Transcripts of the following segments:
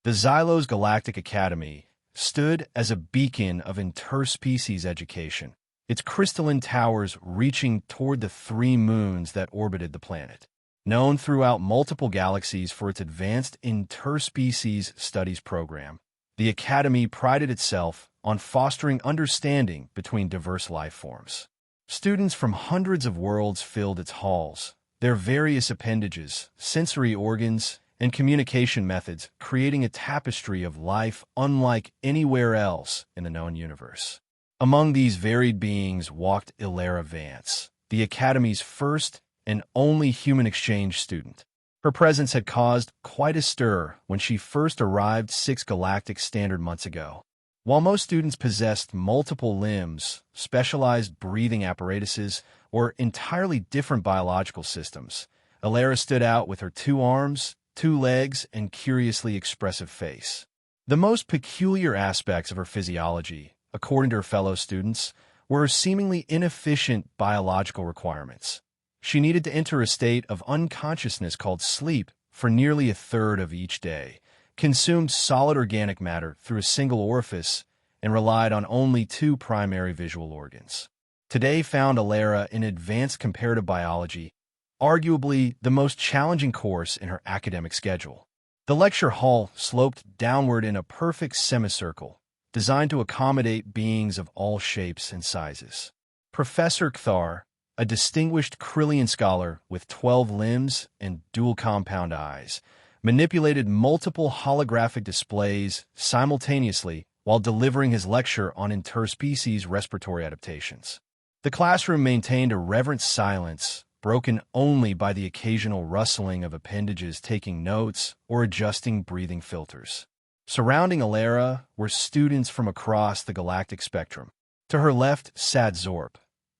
The Xylos Galactic Academy stood as a beacon of interspecies education, its crystalline towers reaching toward the three moons that orbited the planet. Known throughout multiple galaxies for its advanced interspecies studies program, the Academy prided itself on fostering understanding between diverse life forms. Students from hundreds of worlds filled its halls, their various appendages, sensory organs, and communication methods creating a tapestry of life unlike anywhere else in the known universe. Among these varied beings walked Illyra Vance, the Academy's first and only human exchange student. Her presence had caused quite a stir when she first arrived 6 galactic standard months ago. While most students possessed multiple limbs, specialized breathing apparatuses, or entirely different biological systems, Illyra stood out with her 2 arms, 2 legs, and curiously expressive face. The most peculiar aspects of her physiology, according to her fellow students, were her seemingly inefficient biological requirements. She needed to enter a state of unconsciousness called sleep for nearly a third of each day, consumed solid organic matter through a single orifice, and relied on only 2 primary visual organs. Today found Illyra in advanced comparative biology, arguably the most challenging course in her academic schedule. The lecture hall sloped downward in a perfect semicircle, designed to accommodate beings of all shapes and sizes. Professor Kthar, a distinguished Krillian scholar with 12 limbs and dual compound eyes, manipulated multiple holographic displays simultaneously while delivering his lecture on interspecies respiratory adaptations. The classroom maintained a reverent silence, broken only by the occasional rustling of appendages taking notes or adjusting breathing filters. Surrounding Illyra were students from across the galactic spectrum. To her left sat Zorp,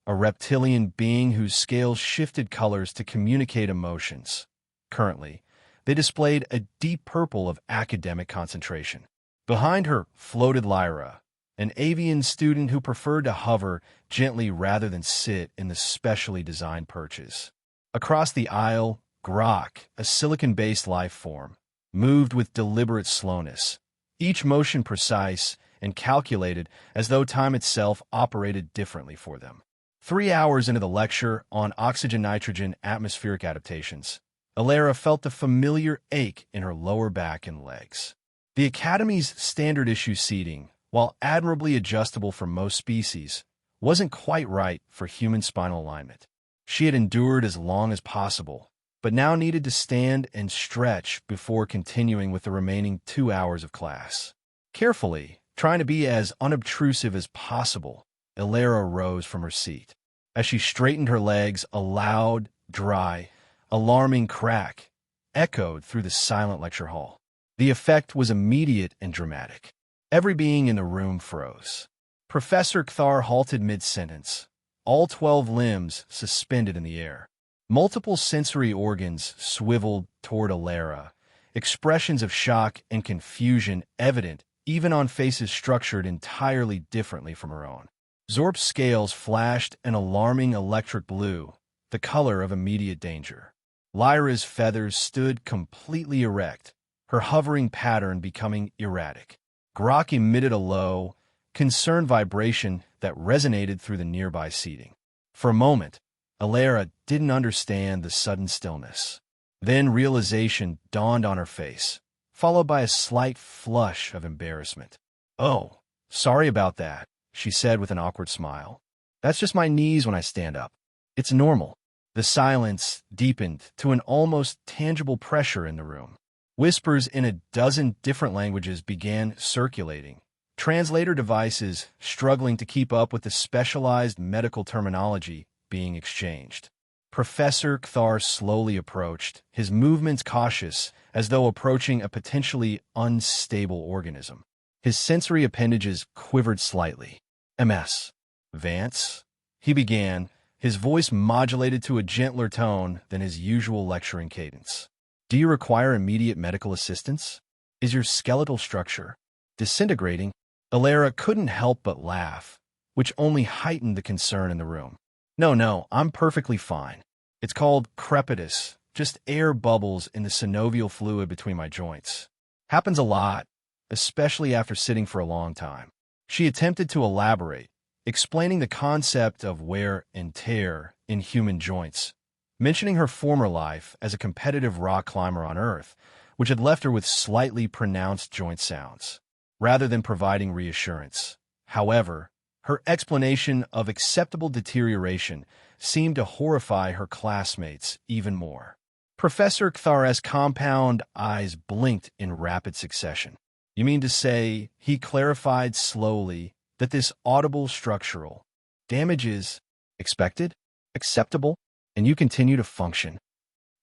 a reptilian being whose scales shifted colors to communicate emotions. Currently, they displayed a deep purple of academic concentration. Behind her floated Lyra, an avian student who preferred to hover gently rather than sit in the specially designed perches. Across the aisle, Grok, a silicon-based life form, moved with deliberate slowness, each motion precise and calculated as though time itself operated differently for them. 3 hours into the lecture on oxygen-nitrogen atmospheric adaptations, Illyra felt the familiar ache in her lower back and legs. The Academy's standard issue seating, while admirably adjustable for most species, wasn't quite right for human spinal alignment. She had endured as long as possible, but now needed to stand and stretch before continuing with the remaining 2 hours of class. Carefully, trying to be as unobtrusive as possible, Illyra rose from her seat. As she straightened her legs, a loud, dry, alarming crack echoed through the silent lecture hall. The effect was immediate and dramatic. Every being in the room froze. Professor Kthar halted mid-sentence, all 12 limbs suspended in the air. Multiple sensory organs swiveled toward Illyra, expressions of shock and confusion evident even on faces structured entirely differently from her own. Zorp's scales flashed an alarming electric blue, the color of immediate danger. Lyra's feathers stood completely erect, her hovering pattern becoming erratic. Grok emitted a low, concerned vibration that resonated through the nearby seating. For a moment, Illyra didn't understand the sudden stillness. Then realization dawned on her face, followed by a slight flush of embarrassment. "Oh, sorry about that," she said with an awkward smile. "That's just my knees when I stand up. It's normal." The silence deepened to an almost tangible pressure in the room. Whispers in a dozen different languages began circulating, translator devices struggling to keep up with the specialized medical terminology being exchanged. Professor Kthar slowly approached, his movements cautious, as though approaching a potentially unstable organism. His sensory appendages quivered slightly. "MS. Vance?" he began, his voice modulated to a gentler tone than his usual lecturing cadence. "Do you require immediate medical assistance? Is your skeletal structure disintegrating?" Illyra couldn't help but laugh, which only heightened the concern in the room. No, I'm perfectly fine. It's called crepitus, just air bubbles in the synovial fluid between my joints." Happens a lot, especially after sitting for a long time. She attempted to elaborate, explaining the concept of wear and tear in human joints, mentioning her former life as a competitive rock climber on Earth, which had left her with slightly pronounced joint sounds, rather than providing reassurance. However, her explanation of acceptable deterioration seemed to horrify her classmates even more. Professor Kthar's compound eyes blinked in rapid succession. You mean to say, he clarified slowly, that this audible structural damage is expected, acceptable, and you continue to function?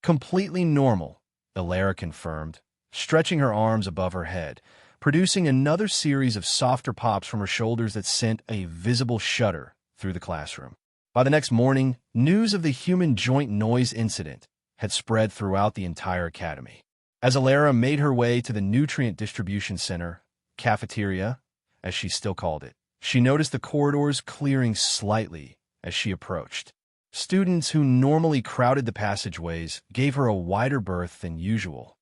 Completely normal, Ilara confirmed, stretching her arms above her head, producing another series of softer pops from her shoulders that sent a visible shudder through the classroom. By the next morning, news of the human joint noise incident had spread throughout the entire academy. As Ilara made her way to the Nutrient Distribution Center, cafeteria, as she still called it, she noticed the corridors clearing slightly as she approached. Students who normally crowded the passageways gave her a wider berth than usual,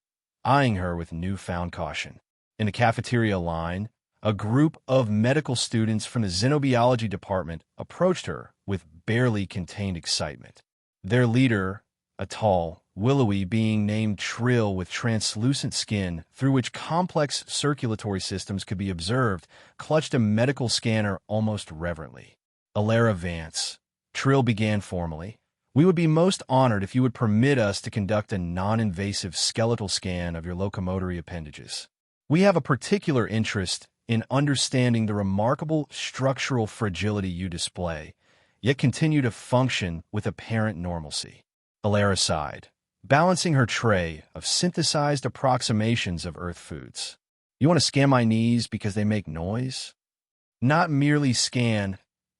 eyeing her with newfound caution. In the cafeteria line, a group of medical students from the xenobiology department approached her with barely contained excitement. Their leader, a tall, willowy being named Trill with translucent skin through which complex circulatory systems could be observed, clutched a medical scanner almost reverently. Ilara Vance, Trill began formally, "We would be most honored if you would permit us to conduct a non-invasive skeletal scan of your locomotory appendages. We have a particular interest in understanding the remarkable structural fragility you display, yet continue to function with apparent normalcy." Ilara sighed, balancing her tray of synthesized approximations of Earth foods. "You want to scan my knees because they make noise?" "Not merely scan,"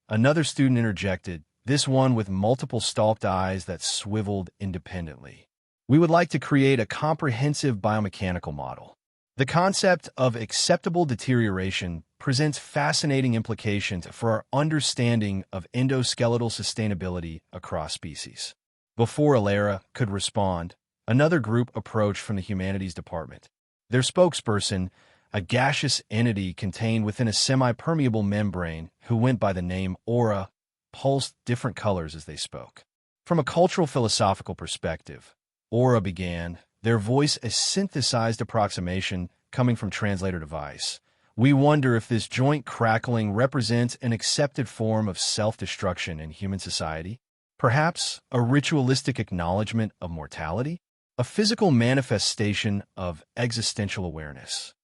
another student interjected, this one with multiple stalked eyes that swiveled independently. "We would like to create a comprehensive biomechanical model." The concept of acceptable deterioration presents fascinating implications for our understanding of endoskeletal sustainability across species. Before Ilara could respond, another group approached from the humanities department. Their spokesperson, a gaseous entity contained within a semi-permeable membrane who went by the name Aura, pulsed different colors as they spoke. From a cultural philosophical perspective, Aura began, their voice a synthesized approximation coming from translator device. "We wonder if this joint crackling represents an accepted form of self-destruction in human society. Perhaps a ritualistic acknowledgement of mortality? A physical manifestation of existential awareness."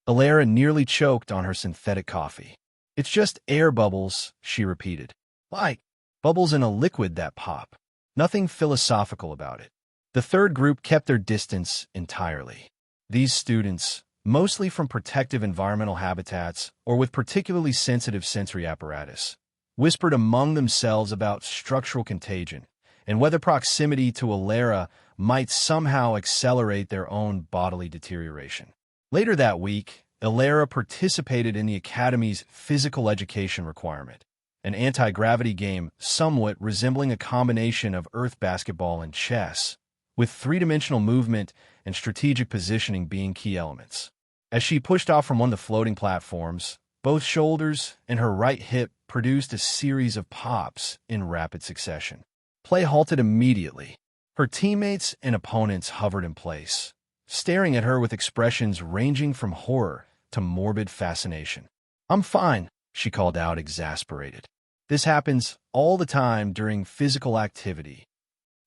Ilara nearly choked on her synthetic coffee. "It's just air bubbles," she repeated. "Like bubbles in a liquid that pop. Nothing philosophical about it." The third group kept their distance entirely. These students, mostly from protective environmental habitats or with particularly sensitive sensory apparatus, whispered among themselves about structural contagion and whether proximity to Ilara might somehow accelerate their own bodily deterioration. Later that week, Ilara participated in the Academy's physical education requirement, an anti-gravity game somewhat resembling a combination of Earth basketball and chess, with three-dimensional movement and strategic positioning being key elements. As she pushed off from one of the floating platforms, both shoulders and her right hip produced a series of pops in rapid succession. Play halted immediately. Her teammates and opponents hovered in place, staring at her with expressions ranging from horror to morbid fascination. "I'm fine," she called out, exasperated. "This happens all the time during physical activity."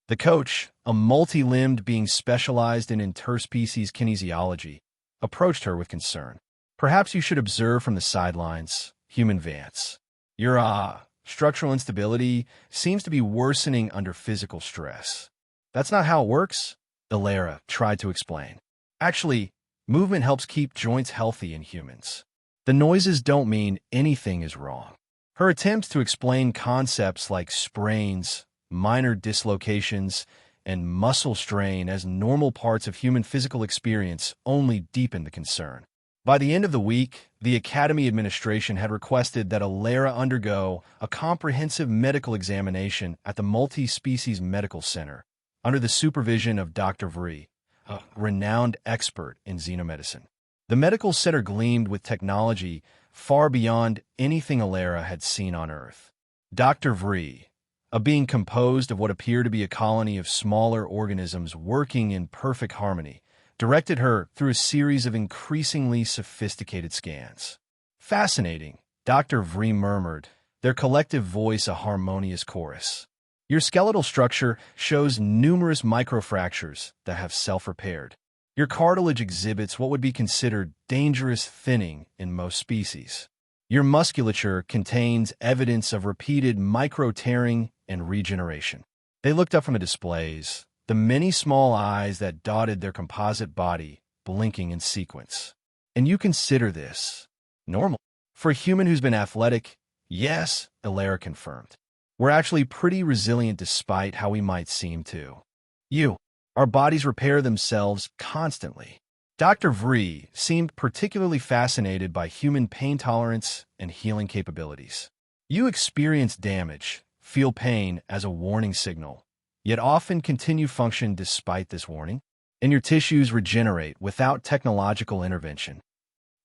The coach, a multi-limbed being specialized in interspecies kinesiology, approached her with concern. "Perhaps you should observe from the sidelines, Human Vance. Your structural instability seems to be worsening under physical stress." "That's not how it works," Ilara tried to explain. "Actually, movement helps keep joints healthy in humans. The noises don't mean anything is wrong." Her attempts to explain concepts like sprains, minor dislocations, and muscle strain as normal parts of human physical experience only deepened the concern. By the end of the week, the Academy administration had requested that Ilara undergo a comprehensive medical examination at the Multi-Species Medical Center, under the supervision of Dr. Vree, a renowned expert in xenomedicine. The medical center gleamed with technology far beyond anything Alara had seen on Earth. Dr. Vree, a being composed of what appeared to be a colony of smaller organisms working in perfect harmony, directed her through a series of increasingly sophisticated scans. Fascinating, Dr. Vree murmured, their collective voice a harmonious chorus. Your skeletal structure shows numerous microfractures that have self-repaired. Your cartilage exhibits what would be considered dangerous thinning in most species. Your musculature contains evidence of repeated micro-tearing and regeneration. They looked up from the displays, the many small eyes that dotted their composite body blinking in sequence. And you consider this normal? For a human who's been athletic, yes, Alara confirmed. We're actually pretty resilient despite how we might seem to. Our bodies repair themselves constantly. Dr. Vree seemed particularly fascinated by human pain tolerance and healing capabilities. You experience damage, feel pain as a warning signal, yet often continue function despite this warning, and your tissues regenerate without technological intervention.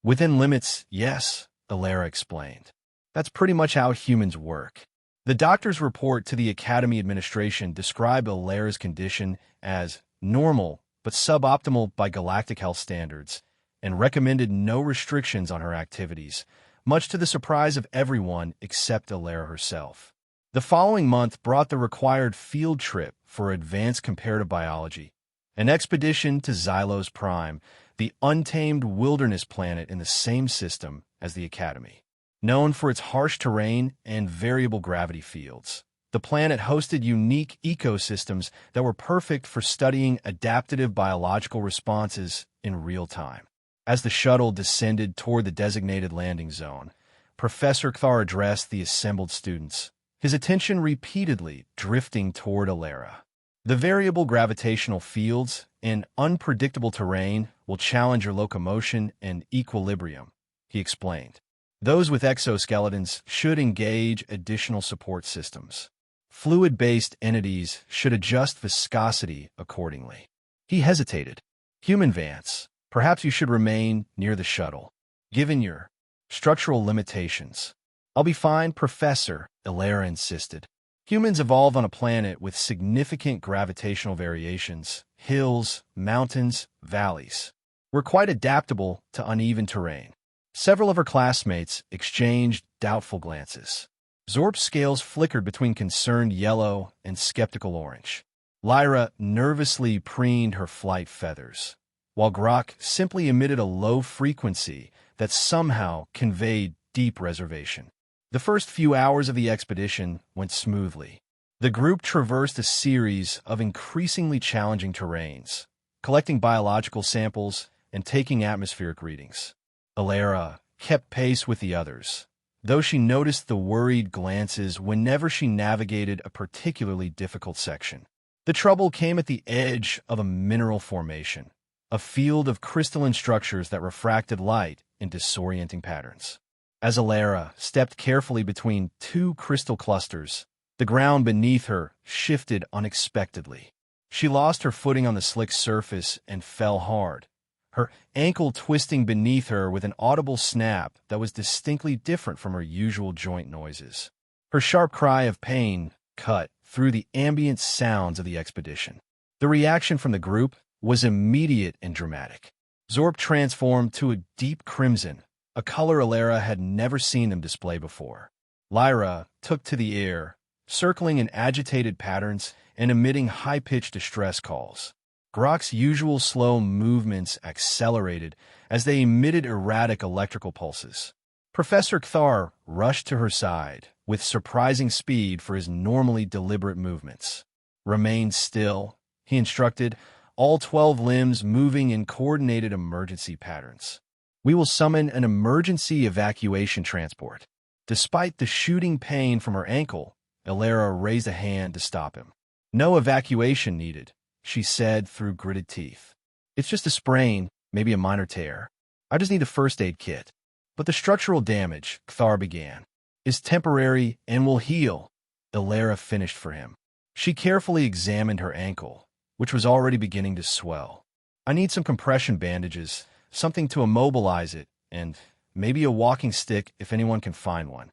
Within limits, yes, Alara explained. That's pretty much how humans work. The doctor's report to the Academy administration described Alara's condition as normal but suboptimal by galactic health standards and recommended no restrictions on her activities, much to the surprise of everyone except Alara herself. The following month brought the required field trip for advanced comparative biology, an expedition to Xylos Prime, the untamed wilderness planet in the same system as the Academy. Known for its harsh terrain and variable gravity fields, the planet hosted unique ecosystems that were perfect for studying adaptive biological responses in real time. As the shuttle descended toward the designated landing zone, Professor Kthar addressed the assembled students, his attention repeatedly drifting toward Alara. The variable gravitational fields and unpredictable terrain will challenge your locomotion and equilibrium, he explained. Those with exoskeletons should engage additional support systems. Fluid-based entities should adjust viscosity accordingly. He hesitated. Human Vance, perhaps you should remain near the shuttle, given your structural limitations. I'll be fine, Professor, Alara insisted. Humans evolved on a planet with significant gravitational variations, hills, mountains, valleys. We're quite adaptable to uneven terrain. Several of her classmates exchanged doubtful glances. Zorp's scales flickered between concerned yellow and skeptical orange. Lyra nervously preened her flight feathers, while Grok simply emitted a low frequency that somehow conveyed deep reservation. The first few hours of the expedition went smoothly. The group traversed a series of increasingly challenging terrains, collecting biological samples and taking atmospheric readings. Alara kept pace with the others, though she noticed the worried glances whenever she navigated a particularly difficult section. The trouble came at the edge of a mineral formation, a field of crystalline structures that refracted light in disorienting patterns. As Alara stepped carefully between two crystal clusters, the ground beneath her shifted unexpectedly. She lost her footing on the slick surface and fell hard, her ankle twisting beneath her with an audible snap that was distinctly different from her usual joint noises. Her sharp cry of pain cut through the ambient sounds of the expedition. The reaction from the group was immediate and dramatic. Zorp transformed to a deep crimson, a color Alara had never seen them display before. Lyra took to the air, circling in agitated patterns and emitting high-pitched distress calls. Grok's usual slow movements accelerated as they emitted erratic electrical pulses. Professor Kthar rushed to her side with surprising speed for his normally deliberate movements. Remain still, he instructed, all 12 limbs moving in coordinated emergency patterns. We will summon an emergency evacuation transport. Despite the shooting pain from her ankle, Alara raised a hand to stop him. No evacuation needed, she said through gritted teeth. It's just a sprain, maybe a minor tear. I just need a first aid kit. But the structural damage, Kthar began, is temporary and will heal, Alara finished for him. She carefully examined her ankle, which was already beginning to swell. I need some compression bandages, something to immobilize it, and maybe a walking stick if anyone can find one.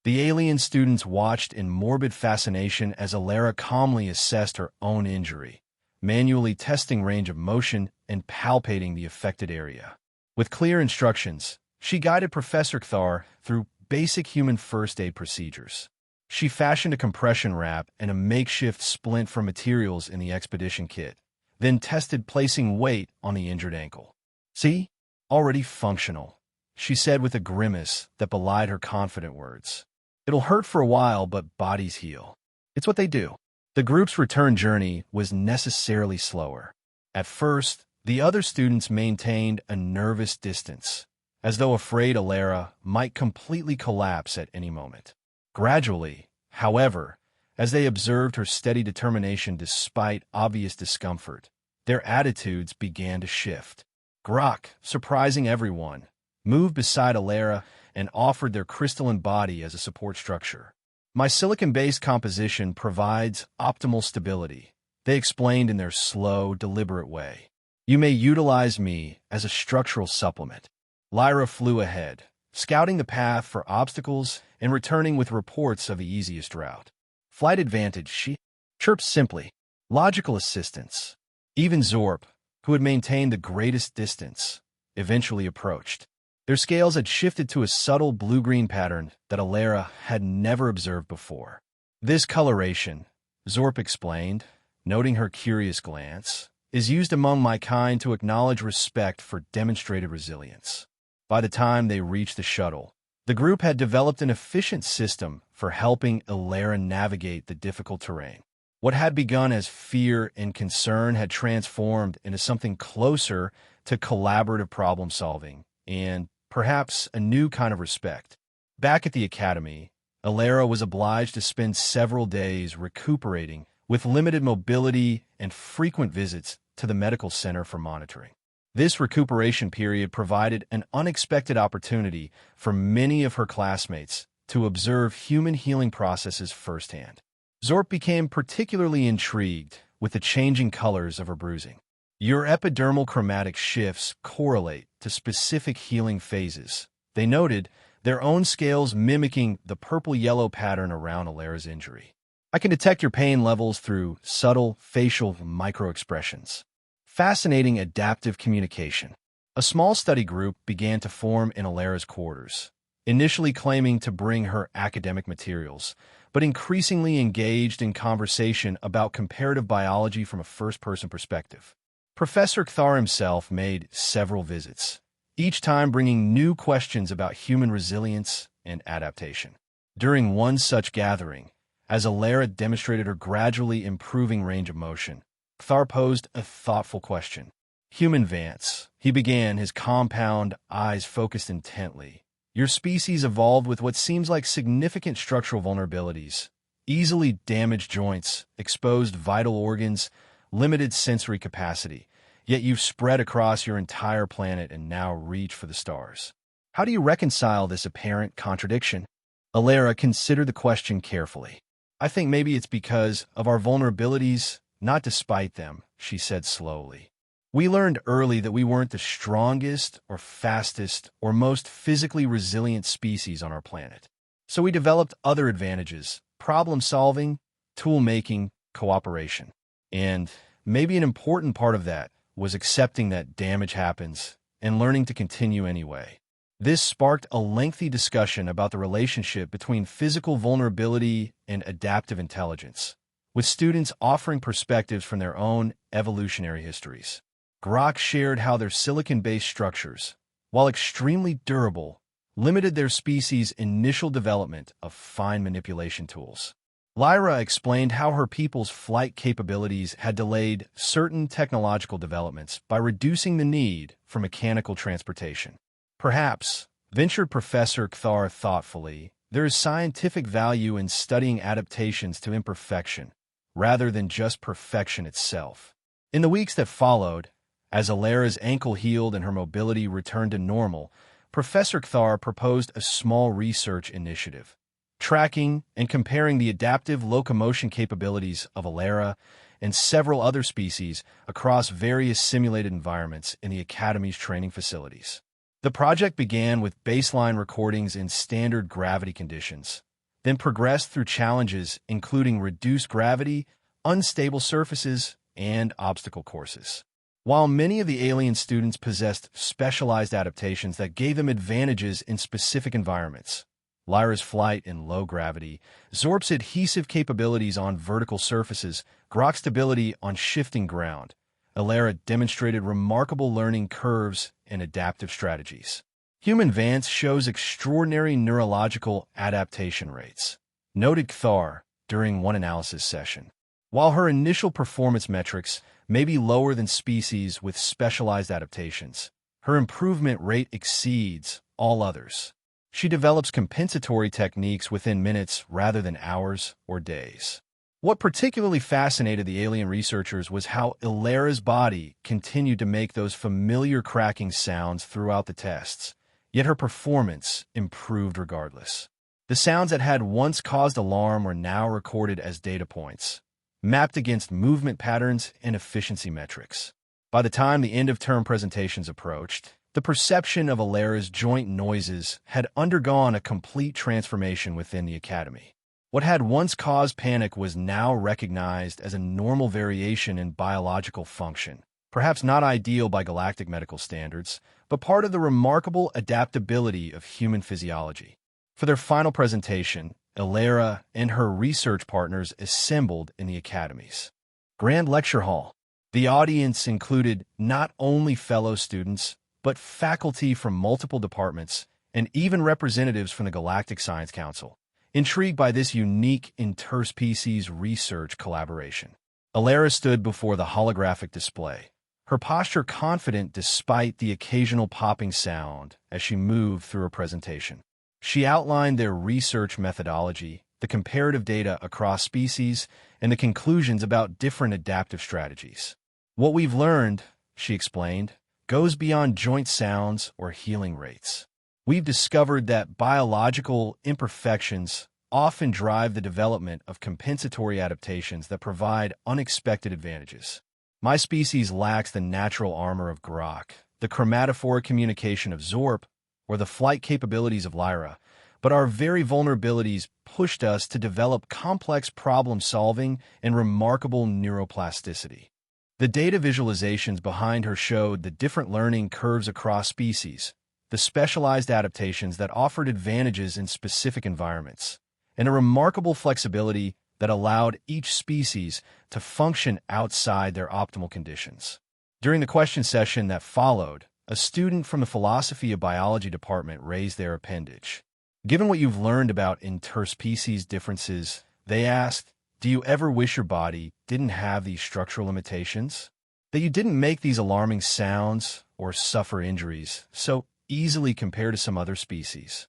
The alien students watched in morbid fascination as Alara calmly assessed her own injury, manually testing range of motion and palpating the affected area. With clear instructions, she guided Professor Kthar through basic human first aid procedures. She fashioned a compression wrap and a makeshift splint from materials in the expedition kit, then tested placing weight on the injured ankle. "See? Already functional," she said with a grimace that belied her confident words. "It'll hurt for a while, but bodies heal. It's what they do." The group's return journey was necessarily slower. At first, the other students maintained a nervous distance, as though afraid Alara might completely collapse at any moment. Gradually, however, as they observed her steady determination despite obvious discomfort, their attitudes began to shift. Grok, surprising everyone, moved beside Alara and offered their crystalline body as a support structure. "My silicon-based composition provides optimal stability," they explained in their slow, deliberate way. "You may utilize me as a structural supplement." Lyra flew ahead, scouting the path for obstacles and returning with reports of the easiest route. "Flight advantage," she chirped simply. "Logical assistance." Even Zorp, who had maintained the greatest distance, eventually approached. Their scales had shifted to a subtle blue-green pattern that Alara had never observed before. "This coloration," Zorp explained, noting her curious glance, "is used among my kind to acknowledge respect for demonstrated resilience." By the time they reached the shuttle, the group had developed an efficient system for helping Alara navigate the difficult terrain. What had begun as fear and concern had transformed into something closer to collaborative problem-solving and, perhaps, a new kind of respect. Back at the academy, Alara was obliged to spend several days recuperating with limited mobility and frequent visits to the medical center for monitoring. This recuperation period provided an unexpected opportunity for many of her classmates to observe human healing processes firsthand. Zorp became particularly intrigued with the changing colors of her bruising. "Your epidermal chromatic shifts correlate to specific healing phases," they noted, their own scales mimicking the purple-yellow pattern around Alara's injury. "I can detect your pain levels through subtle facial microexpressions." Fascinating adaptive communication. A small study group began to form in Alara's quarters, initially claiming to bring her academic materials, but increasingly engaged in conversation about comparative biology from a first-person perspective. Professor Kthar himself made several visits, each time bringing new questions about human resilience and adaptation. During one such gathering, as Alara demonstrated her gradually improving range of motion, Kthar posed a thoughtful question. "Human Vance," he began, his compound eyes focused intently. "Your species evolved with what seems like significant structural vulnerabilities, easily damaged joints, exposed vital organs, limited sensory capacity, yet you've spread across your entire planet and now reach for the stars. How do you reconcile this apparent contradiction?" Alara considered the question carefully. "I think maybe it's because of our vulnerabilities, not despite them," she said slowly. "We learned early that we weren't the strongest or fastest or most physically resilient species on our planet. So we developed other advantages: problem-solving, tool-making, cooperation. And maybe an important part of that was accepting that damage happens and learning to continue anyway." This sparked a lengthy discussion about the relationship between physical vulnerability and adaptive intelligence, with students offering perspectives from their own evolutionary histories. Grok shared how their silicon-based structures, while extremely durable, limited their species' initial development of fine manipulation tools. Lyra explained how her people's flight capabilities had delayed certain technological developments by reducing the need for mechanical transportation. "Perhaps," ventured Professor Kthar thoughtfully, "there is scientific value in studying adaptations to imperfection, rather than just perfection itself." In the weeks that followed, as Alara's ankle healed and her mobility returned to normal, Professor Kthar proposed a small research initiative, tracking and comparing the adaptive locomotion capabilities of Alara and several other species across various simulated environments in the Academy's training facilities. The project began with baseline recordings in standard gravity conditions, then progressed through challenges including reduced gravity, unstable surfaces, and obstacle courses. While many of the alien students possessed specialized adaptations that gave them advantages in specific environments, Lyra's flight in low gravity, Zorp's adhesive capabilities on vertical surfaces, Grok's stability on shifting ground, Elara demonstrated remarkable learning curves and adaptive strategies. Human Vance shows extraordinary neurological adaptation rates, noted Cthar during one analysis session. While her initial performance metrics may be lower than species with specialized adaptations, her improvement rate exceeds all others. She develops compensatory techniques within minutes rather than hours or days. What particularly fascinated the alien researchers was how Elara's body continued to make those familiar cracking sounds throughout the tests, yet her performance improved regardless. The sounds that had once caused alarm were now recorded as data points, mapped against movement patterns and efficiency metrics. By the time the end-of-term presentations approached, the perception of Elara's joint noises had undergone a complete transformation within the Academy. What had once caused panic was now recognized as a normal variation in biological function, perhaps not ideal by galactic medical standards, but part of the remarkable adaptability of human physiology. For their final presentation, Elara and her research partners assembled in the Academy's Grand Lecture Hall. The audience included not only fellow students, but faculty from multiple departments and even representatives from the Galactic Science Council, intrigued by this unique interspecies research collaboration. Elara stood before the holographic display, her posture confident despite the occasional popping sound as she moved through her presentation. She outlined their research methodology, the comparative data across species, and the conclusions about different adaptive strategies. What we've learned, she explained, goes beyond joint sounds or healing rates. We've discovered that biological imperfections often drive the development of compensatory adaptations that provide unexpected advantages. My species lacks the natural armor of Grok, the chromatophoric communication of Zorp, or the flight capabilities of Lyra, but our very vulnerabilities pushed us to develop complex problem-solving and remarkable neuroplasticity. The data visualizations behind her showed the different learning curves across species, the specialized adaptations that offered advantages in specific environments, and a remarkable flexibility that allowed each species to function outside their optimal conditions. During the question session that followed, a student from the Philosophy of Biology department raised their appendage. Given what you've learned about interspecies differences, they asked, do you ever wish your body didn't have these structural limitations? That you didn't make these alarming sounds or suffer injuries so easily compared to some other species?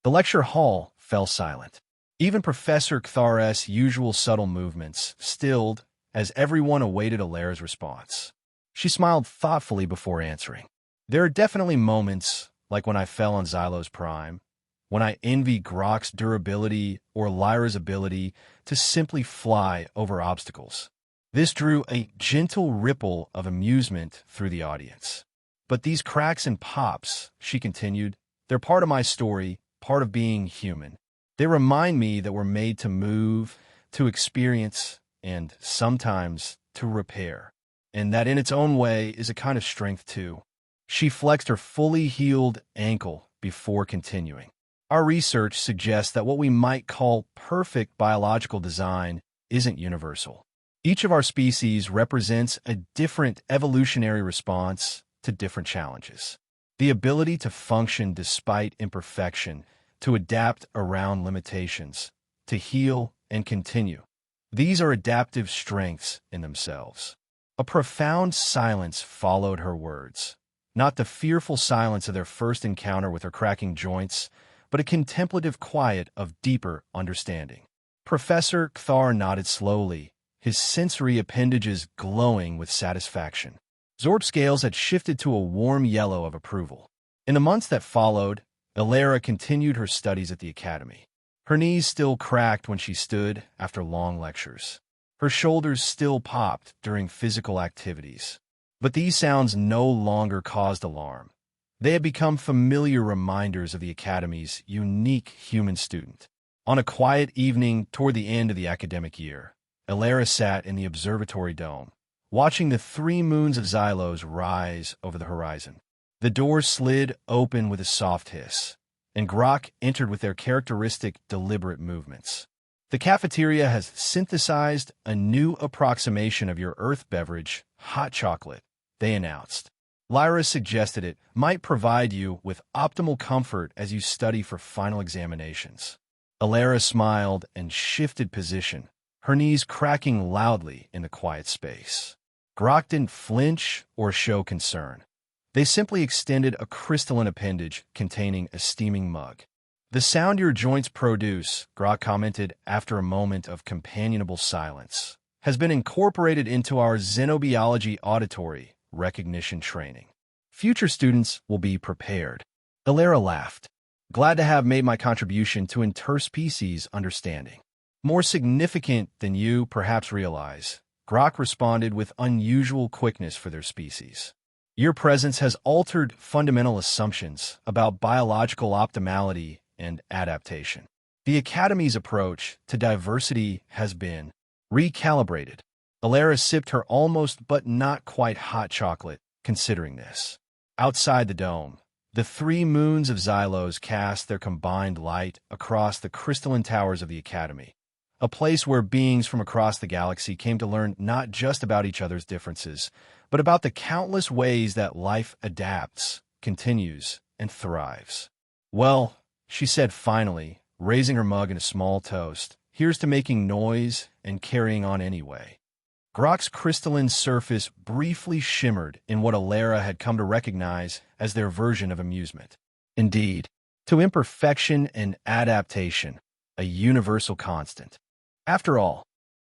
The lecture hall fell silent. Even Professor Kthar's usual subtle movements stilled as everyone awaited Elara's response. She smiled thoughtfully before answering. There are definitely moments, like when I fell on Xylo's Prime, when I envy Grok's durability or Lyra's ability to simply fly over obstacles. This drew a gentle ripple of amusement through the audience. But these cracks and pops, she continued, they're part of my story, part of being human. They remind me that we're made to move, to experience, and sometimes to repair. And that in its own way is a kind of strength too. She flexed her fully healed ankle before continuing. Our research suggests that what we might call perfect biological design isn't universal. Each of our species represents a different evolutionary response to different challenges. The ability to function despite imperfection, to adapt around limitations, to heal and continue. These are adaptive strengths in themselves. A profound silence followed her words. Not the fearful silence of their first encounter with her cracking joints, but a contemplative quiet of deeper understanding. Professor Cthar nodded slowly, his sensory appendages glowing with satisfaction. Zorp's scales had shifted to a warm yellow of approval. In the months that followed, Elara continued her studies at the Academy. Her knees still cracked when she stood after long lectures. Her shoulders still popped during physical activities. But these sounds no longer caused alarm. They had become familiar reminders of the Academy's unique human student. On a quiet evening toward the end of the academic year, Elara sat in the observatory dome, watching the 3 moons of Xylos rise over the horizon. The door slid open with a soft hiss, and Grok entered with their characteristic deliberate movements. The cafeteria has synthesized a new approximation of your Earth beverage, hot chocolate, they announced. Lyra suggested it might provide you with optimal comfort as you study for final examinations. Elara smiled and shifted position, her knees cracking loudly in the quiet space. Grok didn't flinch or show concern. They simply extended a crystalline appendage containing a steaming mug. The sound your joints produce, Grok commented after a moment of companionable silence, has been incorporated into our xenobiology auditory recognition training. Future students will be prepared. Elara laughed. Glad to have made my contribution to interspecies understanding. More significant than you perhaps realize, Grok responded with unusual quickness for their species. Your presence has altered fundamental assumptions about biological optimality and adaptation. The Academy's approach to diversity has been recalibrated. Elara sipped her almost but not quite hot chocolate, considering this. Outside the dome, the 3 moons of Xylos cast their combined light across the crystalline towers of the Academy, a place where beings from across the galaxy came to learn not just about each other's differences, but about the countless ways that life adapts, continues, and thrives. Well, she said finally, raising her mug in a small toast, here's to making noise and carrying on anyway. Grok's crystalline surface briefly shimmered in what Elara had come to recognize as their version of amusement. Indeed, to imperfection and adaptation, a universal constant. After all,